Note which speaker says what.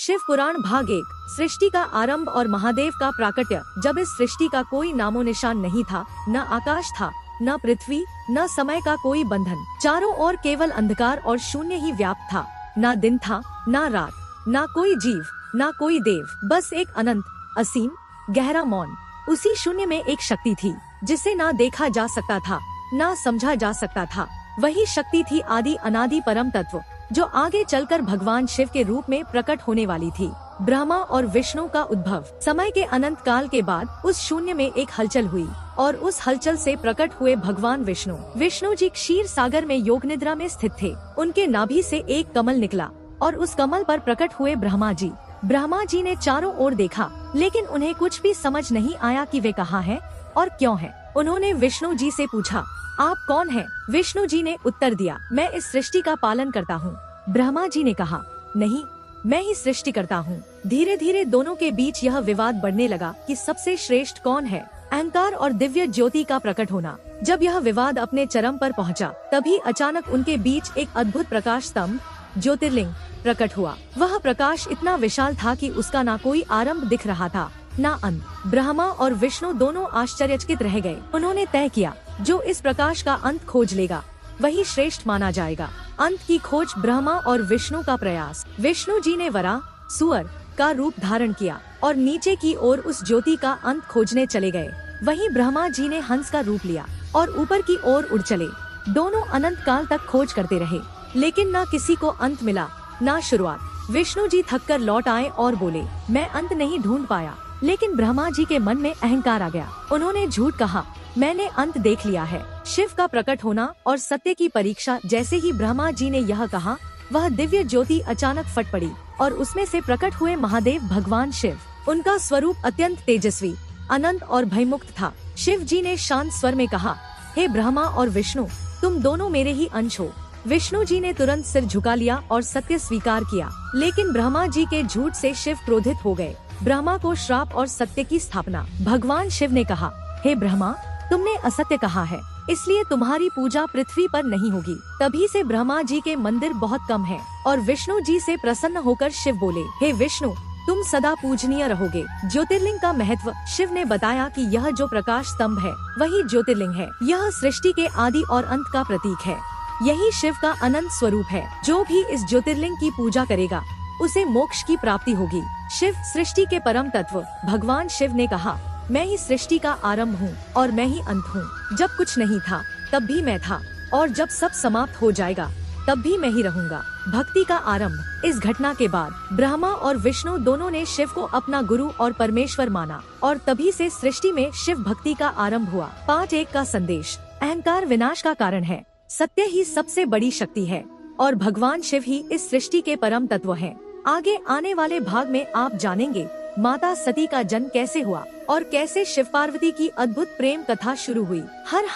Speaker 1: शिव पुराण भाग 1। सृष्टि का आरंभ और महादेव का प्राकट्य। जब इस सृष्टि का कोई नामो निशान नहीं था, न आकाश था, न पृथ्वी, न समय का कोई बंधन, चारों ओर केवल अंधकार और शून्य ही व्याप्त था। न दिन था, न रात, न कोई जीव, न कोई देव, बस एक अनंत, असीम, गहरा मौन। उसी शून्य में एक शक्ति थी जिसे ना देखा जा सकता था, ना समझा जा सकता था। वही शक्ति थी आदि अनादि परम तत्व, जो आगे चलकर भगवान शिव के रूप में प्रकट होने वाली थी। ब्रह्मा और विष्णु का उद्भव। समय के अनंत काल के बाद उस शून्य में एक हलचल हुई और उस हलचल से प्रकट हुए भगवान विष्णु। विष्णु जी क्षीर सागर में योग निद्रा में स्थित थे। उनके नाभि से एक कमल निकला और उस कमल पर प्रकट हुए ब्रह्मा जी। ब्रह्मा जी ने चारों ओर देखा, लेकिन उन्हें कुछ भी समझ नहीं आया कि वे कहाँ हैं और क्यों हैं। उन्होंने विष्णु जी से पूछा, आप कौन हैं? विष्णु जी ने उत्तर दिया, मैं इस सृष्टि का पालन करता हूँ। ब्रह्मा जी ने कहा, नहीं, मैं ही सृष्टि करता हूँ। धीरे धीरे दोनों के बीच यह विवाद बढ़ने लगा कि सबसे श्रेष्ठ कौन है। अहंकार और दिव्य ज्योति का प्रकट होना। जब यह विवाद अपने चरम पर पहुँचा, तभी अचानक उनके बीच एक अद्भुत प्रकाश स्तंभ, ज्योतिर्लिंग, प्रकट हुआ। वह प्रकाश इतना विशाल था कि उसका ना कोई आरंभ दिख रहा था, ना अंत। ब्रह्मा और विष्णु दोनों आश्चर्यचकित रह गए। उन्होंने तय किया, जो इस प्रकाश का अंत खोज लेगा वही श्रेष्ठ माना जाएगा। अंत की खोज ब्रह्मा और विष्णु का प्रयास। विष्णु जी ने वराह, सुअर का रूप धारण किया और नीचे की ओर उस ज्योति का अंत खोजने चले गए। वहीं ब्रह्मा जी ने हंस का रूप लिया और ऊपर की ओर उड़ चले। दोनों अनंत काल तक खोज करते रहे, लेकिन न किसी को अंत मिला, न शुरुआत। विष्णु जी थककर लौट आए और बोले, मैं अंत नहीं ढूंढ पाया। लेकिन ब्रह्मा जी के मन में अहंकार आ गया। उन्होंने झूठ कहा, मैंने अंत देख लिया है। शिव का प्रकट होना और सत्य की परीक्षा। जैसे ही ब्रह्मा जी ने यह कहा, वह दिव्य ज्योति अचानक फट पड़ी और उसमें से प्रकट हुए महादेव भगवान शिव। उनका स्वरूप अत्यंत तेजस्वी, अनंत और भयमुक्त था। शिव जी ने शांत स्वर में कहा, हे ब्रह्मा और विष्णु, तुम दोनों मेरे ही अंश हो। विष्णु जी ने तुरंत सिर झुका लिया और सत्य स्वीकार किया। लेकिन ब्रह्मा जी के झूठ से शिव क्रोधित हो गए। ब्रह्मा को श्राप और सत्य की स्थापना। भगवान शिव ने कहा, हे ब्रह्मा, तुमने असत्य कहा है, इसलिए तुम्हारी पूजा पृथ्वी पर नहीं होगी। तभी से ब्रह्मा जी के मंदिर बहुत कम हैं और विष्णु जी से प्रसन्न होकर शिव बोले, हे विष्णु, तुम सदा पूजनीय रहोगे। ज्योतिर्लिंग का महत्व। शिव ने बताया कि यह जो प्रकाश स्तंभ है वही ज्योतिर्लिंग है। यह सृष्टि के आदि और अंत का प्रतीक है। यही शिव का अनंत स्वरूप है। जो भी इस ज्योतिर्लिंग की पूजा करेगा उसे मोक्ष की प्राप्ति होगी। शिव सृष्टि के परम तत्व। भगवान शिव ने कहा, मैं ही सृष्टि का आरंभ हूँ और मैं ही अंत हूँ। जब कुछ नहीं था तब भी मैं था, और जब सब समाप्त हो जाएगा तब भी मैं ही रहूँगा। भक्ति का आरंभ। इस घटना के बाद ब्रह्मा और विष्णु दोनों ने शिव को अपना गुरु और परमेश्वर माना और तभी से सृष्टि में शिव भक्ति का आरंभ हुआ। पाठ 1 का संदेश। अहंकार विनाश का कारण है। सत्य ही सबसे बड़ी शक्ति है और भगवान शिव ही इस सृष्टि के परम तत्व हैं। आगे आने वाले भाग में आप जानेंगे माता सती का जन्म कैसे हुआ और कैसे शिव पार्वती की अद्भुत प्रेम कथा शुरू हुई। हर